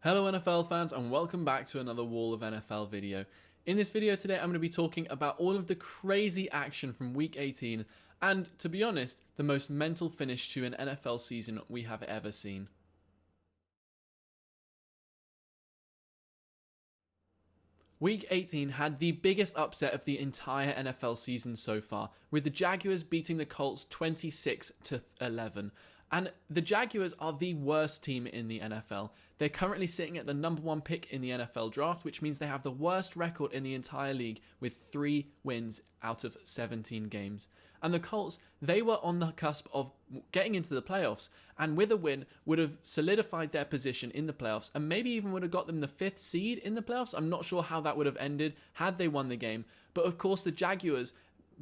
Hello NFL fans and welcome back to another Wall of NFL video. In this video today I'm going to be talking about all of the crazy action from week 18 and, to be honest, the most mental finish to an NFL season we have ever seen. Week 18 had the biggest upset of the entire NFL season so far, with the Jaguars beating the Colts 26-11. And the Jaguars are the worst team in the NFL. They're currently sitting at the #1 pick in the NFL draft, which means they have the worst record in the entire league with 3 wins out of 17 games. And the Colts, they were on the cusp of getting into the playoffs, and with a win would have solidified their position in the playoffs and maybe even would have got them the 5th seed in the playoffs. I'm not sure how that would have ended had they won the game. But of course the Jaguars,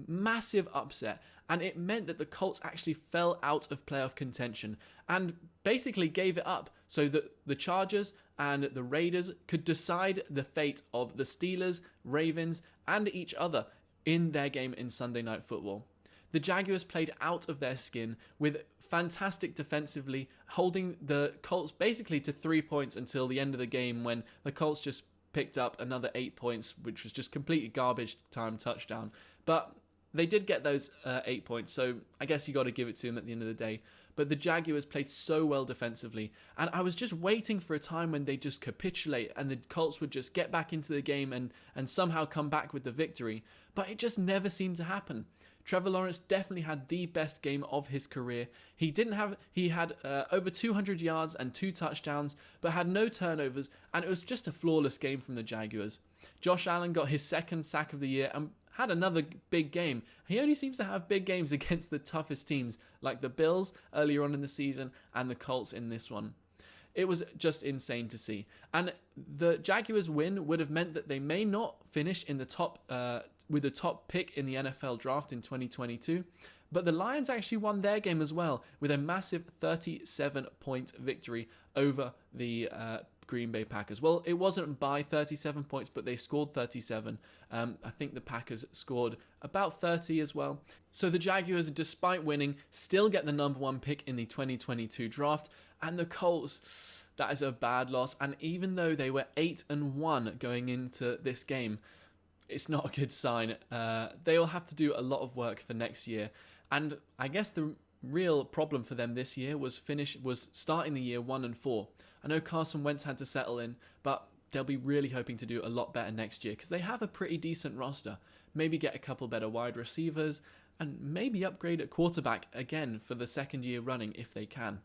massive upset, and it meant that the Colts actually fell out of playoff contention and basically gave it up so that the Chargers and the Raiders could decide the fate of the Steelers, Ravens, and each other in their game in Sunday Night Football. The Jaguars played out of their skin with fantastic defensively, holding the Colts basically to 3 points until the end of the game when the Colts just picked up another 8 points, which was just completely garbage time touchdown. But they did get those 8 points, so I guess you got to give it to them at the end of the day. But the Jaguars played so well defensively, and I was just waiting for a time when they just capitulate and the Colts would just get back into the game and somehow come back with the victory. But it just never seemed to happen. Trevor Lawrence definitely had the best game of his career. He had over 200 yards and 2 touchdowns, but had no turnovers, and it was just a flawless game from the Jaguars. Josh Allen got his 2nd sack of the year and had another big game. He only seems to have big games against the toughest teams, like the Bills earlier on in the season and the Colts in this one. It was just insane to see. And the Jaguars' win would have meant that they may not finish in the top with the top pick in the NFL draft in 2022, but the Lions actually won their game as well with a massive 37-point victory over the Green Bay Packers. Well, it wasn't by 37 points, but they scored 37. I think the Packers scored about 30 as well. So the Jaguars, despite winning, still get the #1 pick in the 2022 draft. And the Colts, that is a bad loss. And even though they were 8-1 going into this game, it's not a good sign. They will have to do a lot of work for next year. And I guess the real problem for them this year was starting the year 1-4. I know Carson Wentz had to settle in, but they'll be really hoping to do a lot better next year because they have a pretty decent roster. Maybe get a couple better wide receivers and maybe upgrade at quarterback again for the 2nd year running if they can.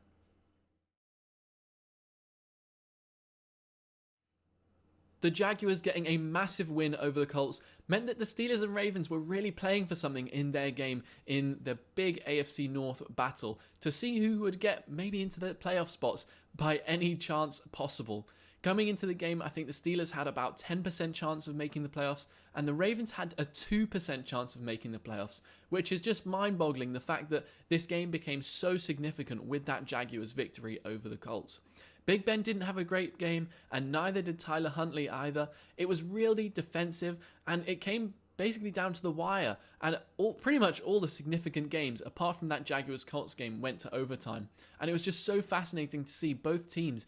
The Jaguars getting a massive win over the Colts meant that the Steelers and Ravens were really playing for something in their game in the big AFC North battle to see who would get maybe into the playoff spots by any chance possible. Coming into the game, I think the Steelers had about 10% chance of making the playoffs and the Ravens had a 2% chance of making the playoffs, which is just mind-boggling, the fact that this game became so significant with that Jaguars victory over the Colts. Big Ben didn't have a great game, and neither did Tyler Huntley either. It was really defensive, and it came basically down to the wire. And pretty much all the significant games, apart from that Jaguars-Colts game, went to overtime. And it was just so fascinating to see both teams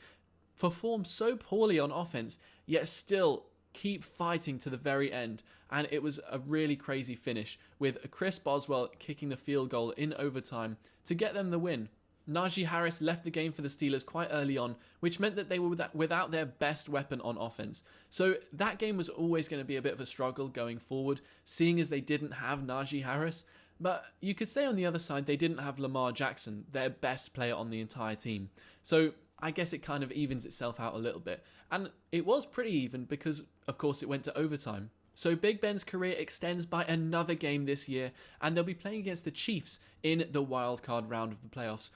perform so poorly on offense, yet still keep fighting to the very end. And it was a really crazy finish, with Chris Boswell kicking the field goal in overtime to get them the win. Najee Harris left the game for the Steelers quite early on, which meant that they were without their best weapon on offense. So that game was always going to be a bit of a struggle going forward, seeing as they didn't have Najee Harris. But you could say on the other side, they didn't have Lamar Jackson, their best player on the entire team. So I guess it kind of evens itself out a little bit. And it was pretty even because, of course, it went to overtime. So Big Ben's career extends by another game this year, and they'll be playing against the Chiefs in the wildcard round of the playoffs.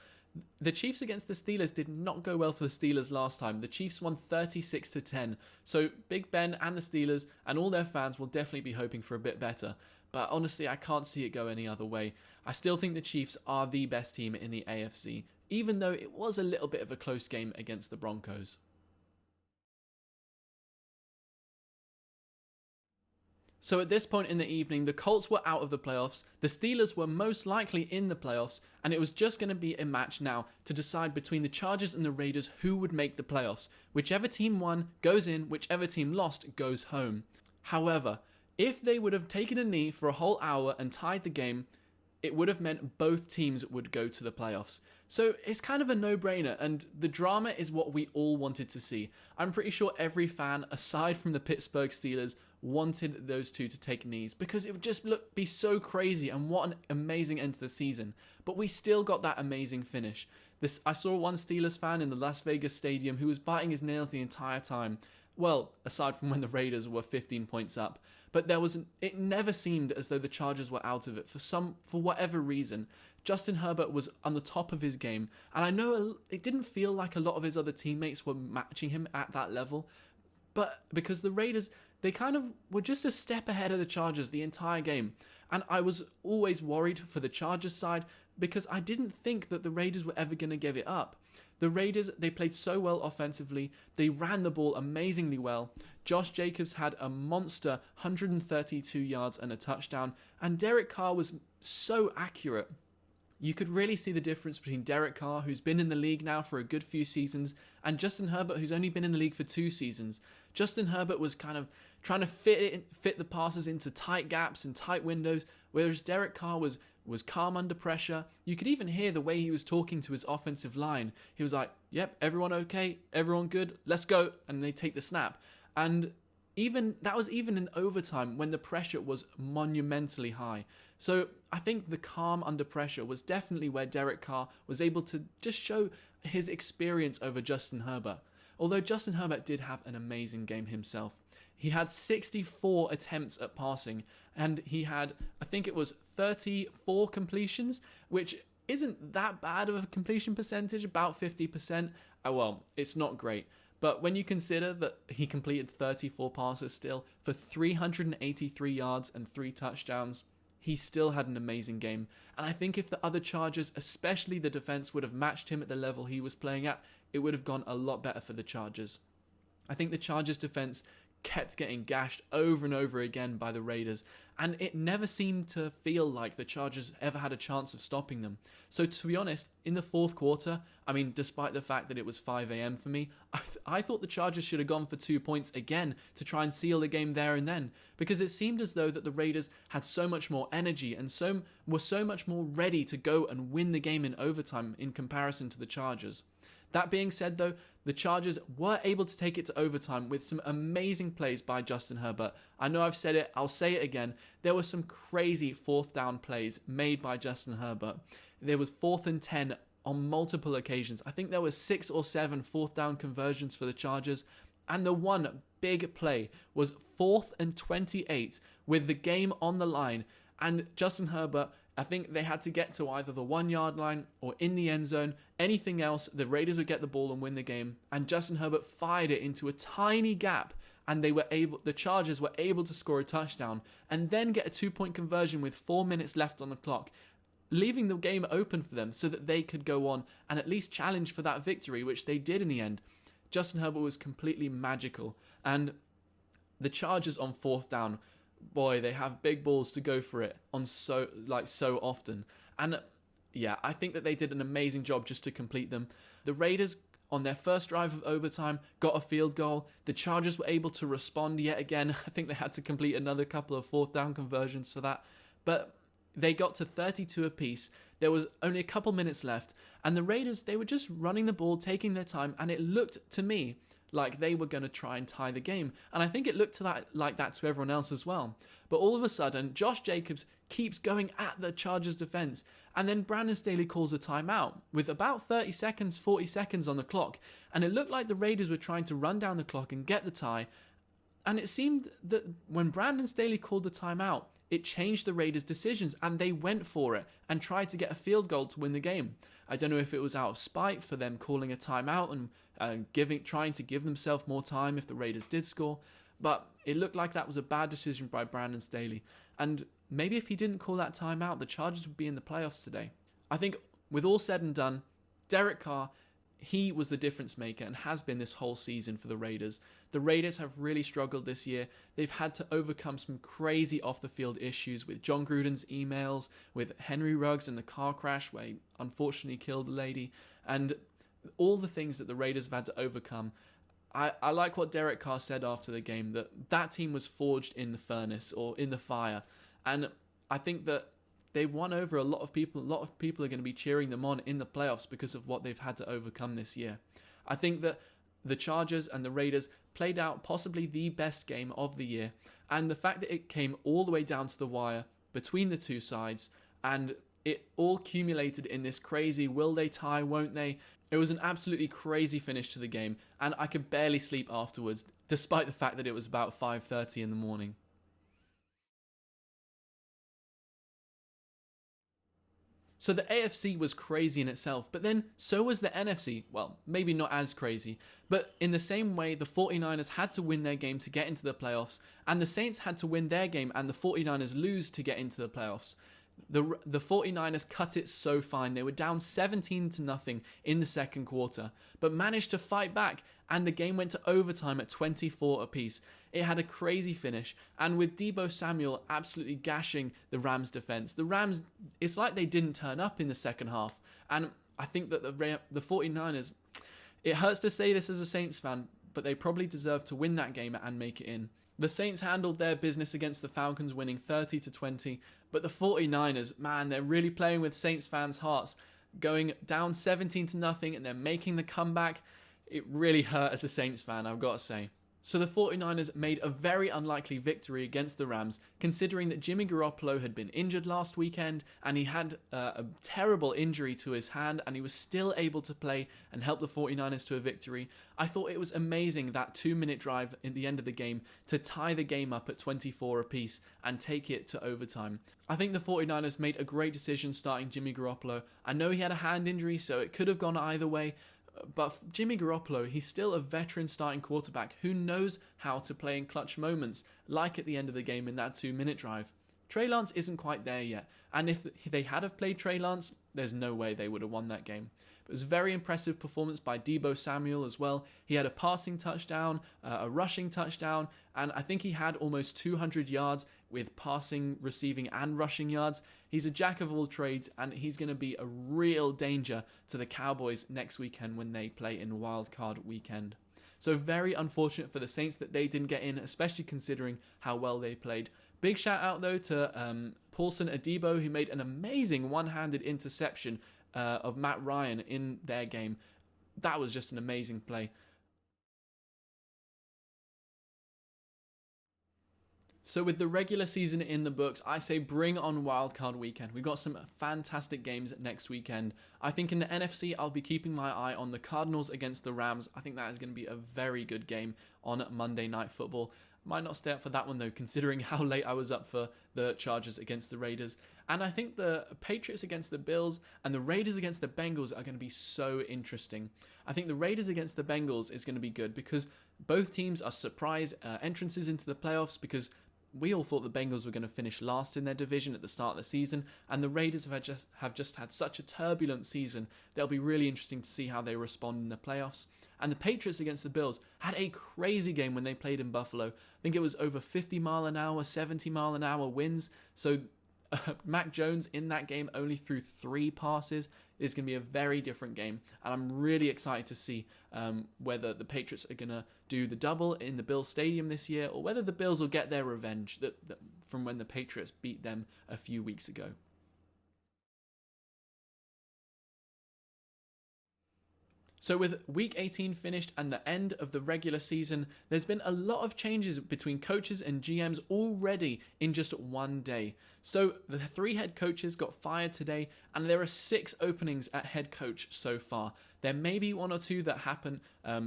The Chiefs against the Steelers did not go well for the Steelers last time. The Chiefs won 36-10. So Big Ben and the Steelers and all their fans will definitely be hoping for a bit better. But honestly, I can't see it go any other way. I still think the Chiefs are the best team in the AFC, even though it was a little bit of a close game against the Broncos. So at this point in the evening, the Colts were out of the playoffs, the Steelers were most likely in the playoffs, and it was just going to be a match now to decide between the Chargers and the Raiders who would make the playoffs. Whichever team won goes in, whichever team lost goes home. However, if they would have taken a knee for a whole hour and tied the game, it would have meant both teams would go to the playoffs. So it's kind of a no-brainer, and the drama is what we all wanted to see. I'm pretty sure every fan, aside from the Pittsburgh Steelers, wanted those two to take knees because it would just be so crazy, and what an amazing end to the season. But we still got that amazing finish. I saw one Steelers fan in the Las Vegas stadium who was biting his nails the entire time. Well, aside from when the Raiders were 15 points up. But it never seemed as though the Chargers were out of it for whatever reason. Justin Herbert was on the top of his game, and I know it didn't feel like a lot of his other teammates were matching him at that level, but because the Raiders, they kind of were just a step ahead of the Chargers the entire game, and I was always worried for the Chargers side because I didn't think that the Raiders were ever going to give it up. The Raiders, they played so well offensively. They ran the ball amazingly well. Josh Jacobs had a monster 132 yards and a touchdown. And Derek Carr was so accurate. You could really see the difference between Derek Carr, who's been in the league now for a good few seasons, and Justin Herbert, who's only been in the league for 2 seasons. Justin Herbert was kind of trying to fit the passes into tight gaps and tight windows, whereas Derek Carr was calm under pressure. You could even hear the way he was talking to his offensive line. He was like, yep, everyone okay? Everyone good? Let's go. And they take the snap. And that was even in overtime when the pressure was monumentally high. So I think the calm under pressure was definitely where Derek Carr was able to just show his experience over Justin Herbert. Although Justin Herbert did have an amazing game himself. He had 64 attempts at passing, and he had, I think it was 34 completions, which isn't that bad of a completion percentage, about 50%. Well, it's not great. But when you consider that he completed 34 passes still for 383 yards and 3 touchdowns, he still had an amazing game. And I think if the other Chargers, especially the defense, would have matched him at the level he was playing at, it would have gone a lot better for the Chargers. I think the Chargers defense kept getting gashed over and over again by the Raiders, and it never seemed to feel like the Chargers ever had a chance of stopping them. So to be honest, in the fourth quarter, I mean, despite the fact that it was 5 a.m. for me, I thought the Chargers should have gone for 2 points again to try and seal the game there and then, because it seemed as though that the Raiders had so much more energy and were so much more ready to go and win the game in overtime in comparison to the Chargers. That being said, though, the Chargers were able to take it to overtime with some amazing plays by Justin Herbert. I know I've said it, I'll say it again. There were some crazy 4th down plays made by Justin Herbert. There was 4th and 10 on multiple occasions. I think there were 6 or 7 4th down conversions for the Chargers. And the one big play was 4th and 28 with the game on the line. And Justin Herbert, I think they had to get to either the 1-yard line or in the end zone. Anything else, the Raiders would get the ball and win the game. And Justin Herbert fired it into a tiny gap, and the Chargers were able to score a touchdown and then get a 2-point conversion with 4 minutes left on the clock, leaving the game open for them so that they could go on and at least challenge for that victory, which they did in the end. Justin Herbert was completely magical, and the Chargers on 4th down, boy, they have big balls to go for it on so often. And yeah, I think that they did an amazing job just to complete them. The Raiders, on their first drive of overtime, got a field goal. The Chargers were able to respond yet again. I think they had to complete another couple of 4th down conversions for that. But they got to 32 apiece. There was only a couple minutes left. And the Raiders, they were just running the ball, taking their time. And it looked to me like they were going to try and tie the game. And I think it looked like that to everyone else as well. But all of a sudden, Josh Jacobs keeps going at the Chargers defense. And then Brandon Staley calls a timeout with about 40 seconds on the clock. And it looked like the Raiders were trying to run down the clock and get the tie. And it seemed that when Brandon Staley called the timeout, it changed the Raiders' decisions, and they went for it and tried to get a field goal to win the game. I don't know if it was out of spite for them calling a timeout and trying to give themselves more time if the Raiders did score, but it looked like that was a bad decision by Brandon Staley. And maybe if he didn't call that timeout, the Chargers would be in the playoffs today. I think with all said and done, Derek Carr, he was the difference maker and has been this whole season for the Raiders. The Raiders have really struggled this year. They've had to overcome some crazy off-the-field issues with John Gruden's emails, with Henry Ruggs and the car crash where he unfortunately killed a lady, and all the things that the Raiders have had to overcome. I like what Derek Carr said after the game, that team was forged in the furnace or in the fire. And I think that they've won over a lot of people. A lot of people are going to be cheering them on in the playoffs because of what they've had to overcome this year. I think that the Chargers and the Raiders played out possibly the best game of the year. And the fact that it came all the way down to the wire between the two sides and it all accumulated in this crazy will they tie, won't they? It was an absolutely crazy finish to the game, and I could barely sleep afterwards, despite the fact that it was about 5:30 in the morning. So the AFC was crazy in itself, but then so was the NFC. Well, maybe not as crazy, but in the same way, the 49ers had to win their game to get into the playoffs, and the Saints had to win their game and the 49ers lose to get into the playoffs. The 49ers cut it so fine. They were down 17-0 in the second quarter, but managed to fight back, and the game went to overtime at 24 apiece. It had a crazy finish, and with Deebo Samuel absolutely gashing the Rams defense, the Rams, it's like they didn't turn up in the second half, and I think that the 49ers, it hurts to say this as a Saints fan, but they probably deserve to win that game and make it in. The Saints handled their business against the Falcons, winning 30-20, but the 49ers, man, they're really playing with Saints fans' hearts, going down 17-0 and they're making the comeback. It really hurt as a Saints fan, I've got to say. So the 49ers made a very unlikely victory against the Rams, considering that Jimmy Garoppolo had been injured last weekend and he had a terrible injury to his hand, and he was still able to play and help the 49ers to a victory. I thought it was amazing, that 2-minute drive at the end of the game to tie the game up at 24 apiece and take it to overtime. I think the 49ers made a great decision starting Jimmy Garoppolo. I know he had a hand injury, so it could have gone either way. But Jimmy Garoppolo, he's still a veteran starting quarterback who knows how to play in clutch moments, like at the end of the game in that 2-minute drive. Trey Lance isn't quite there yet, and if they had have played Trey Lance, there's no way they would have won that game. It was a very impressive performance by Deebo Samuel as well. He had a passing touchdown, a rushing touchdown, and I think he had almost 200 yards with passing, receiving, and rushing yards. He's a jack of all trades, and he's going to be a real danger to the Cowboys next weekend when they play in Wild Card Weekend. So very unfortunate for the Saints that they didn't get in, especially considering how well they played. Big shout out though to Paulson Adebo, who made an amazing one-handed interception of Matt Ryan in their game. That was just an amazing play. So with the regular season in the books, I say bring on Wildcard Weekend. We've got some fantastic games next weekend. I think in the NFC, I'll be keeping my eye on the Cardinals against the Rams. I think that is going to be a very good game on Monday Night Football. Might not stay up for that one though, considering how late I was up for the Chargers against the Raiders. And I think the Patriots against the Bills and the Raiders against the Bengals are going to be so interesting. I think the Raiders against the Bengals is going to be good because both teams are surprise entrances into the playoffs, because we all thought the Bengals were going to finish last in their division at the start of the season, and the Raiders have just had such a turbulent season. They'll be really interesting to see how they respond in the playoffs. And the Patriots against the Bills had a crazy game when they played in Buffalo. I think it was over 50 mile an hour, 70 mile an hour winds. So Mac Jones in that game only threw 3 passes. It's going to be a very different game, and I'm really excited to see whether the Patriots are going to do the double in the Bills Stadium this year, or whether the Bills will get their revenge from when the Patriots beat them a few weeks ago. So with Week 18 finished and the end of the regular season, there's been a lot of changes between coaches and GMs already in just one day. So the 3 head coaches got fired today, and there are 6 openings at head coach so far. There may be 1 or 2 that happen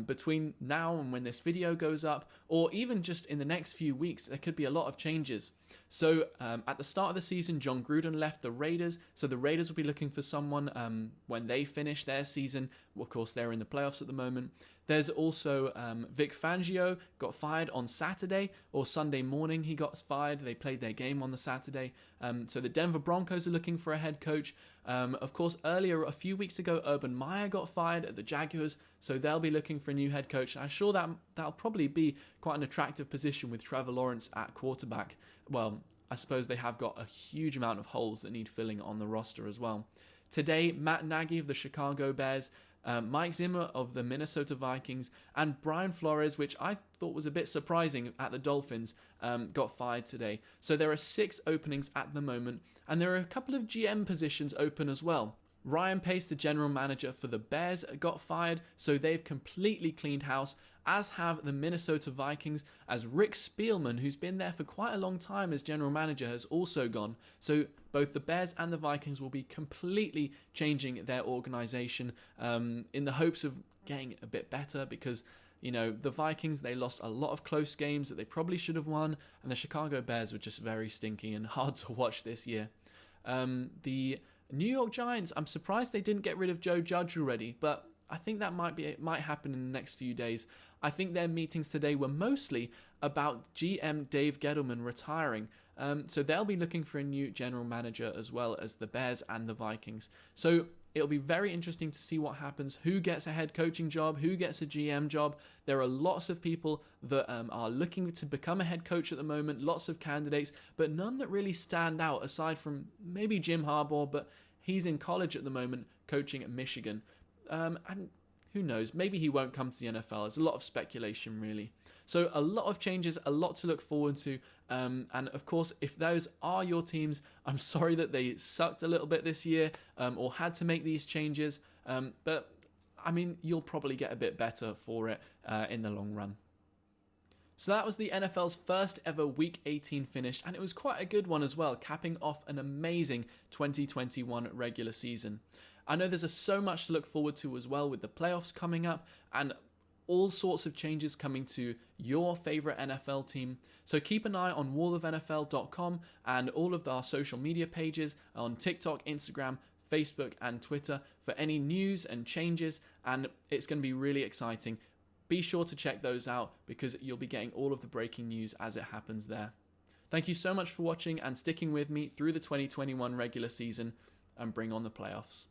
between now and when this video goes up, or even just in the next few weeks. There could be a lot of changes. So at the start of the season, John Gruden left the Raiders, so the Raiders will be looking for someone when they finish their season. Of course, they're in the playoffs at the moment. There's also Vic Fangio got fired on Saturday, or Sunday morning he got fired. They played their game on the Saturday. So the Denver Broncos are looking for a head coach. Of course, earlier, a few weeks ago, Urban Meyer got fired at the Jaguars, so they'll be looking for a new head coach. I'm sure that'll probably be quite an attractive position with Trevor Lawrence at quarterback. Well, I suppose they have got a huge amount of holes that need filling on the roster as well. Today, Matt Nagy of the Chicago Bears, Mike Zimmer of the Minnesota Vikings, and Brian Flores, which I thought was a bit surprising at the Dolphins, got fired today. So there are 6 openings at the moment, and there are a couple of GM positions open as well. Ryan Pace, the general manager for the Bears, got fired, so they've completely cleaned house, as have the Minnesota Vikings, as Rick Spielman, who's been there for quite a long time as general manager, has also gone. So both the Bears and the Vikings will be completely changing their organization in the hopes of getting a bit better, because the Vikings, they lost a lot of close games that they probably should have won, and the Chicago Bears were just very stinky and hard to watch this year. The New York Giants, I'm surprised they didn't get rid of Joe Judge already, but I think that might happen in the next few days. I think their meetings today were mostly about GM Dave Gettleman retiring. So they'll be looking for a new general manager as well as the Bears and the Vikings. So it'll be very interesting to see what happens, who gets a head coaching job, who gets a GM job. There are lots of people that are looking to become a head coach at the moment, lots of candidates, but none that really stand out aside from maybe Jim Harbaugh, but he's in college at the moment coaching at Michigan. And who knows, maybe he won't come to the NFL. There's a lot of speculation, really. So a lot of changes, a lot to look forward to. And of course, if those are your teams, I'm sorry that they sucked a little bit this year or had to make these changes. But I mean, you'll probably get a bit better for it in the long run. So that was the NFL's first ever Week 18 finish, and it was quite a good one as well, capping off an amazing 2021 regular season. I know there's so much to look forward to as well with the playoffs coming up and all sorts of changes coming to your favourite NFL team. So keep an eye on wallofnfl.com and all of our social media pages on TikTok, Instagram, Facebook and Twitter for any news and changes, and it's going to be really exciting. Be sure to check those out because you'll be getting all of the breaking news as it happens there. Thank you so much for watching and sticking with me through the 2021 regular season, and bring on the playoffs.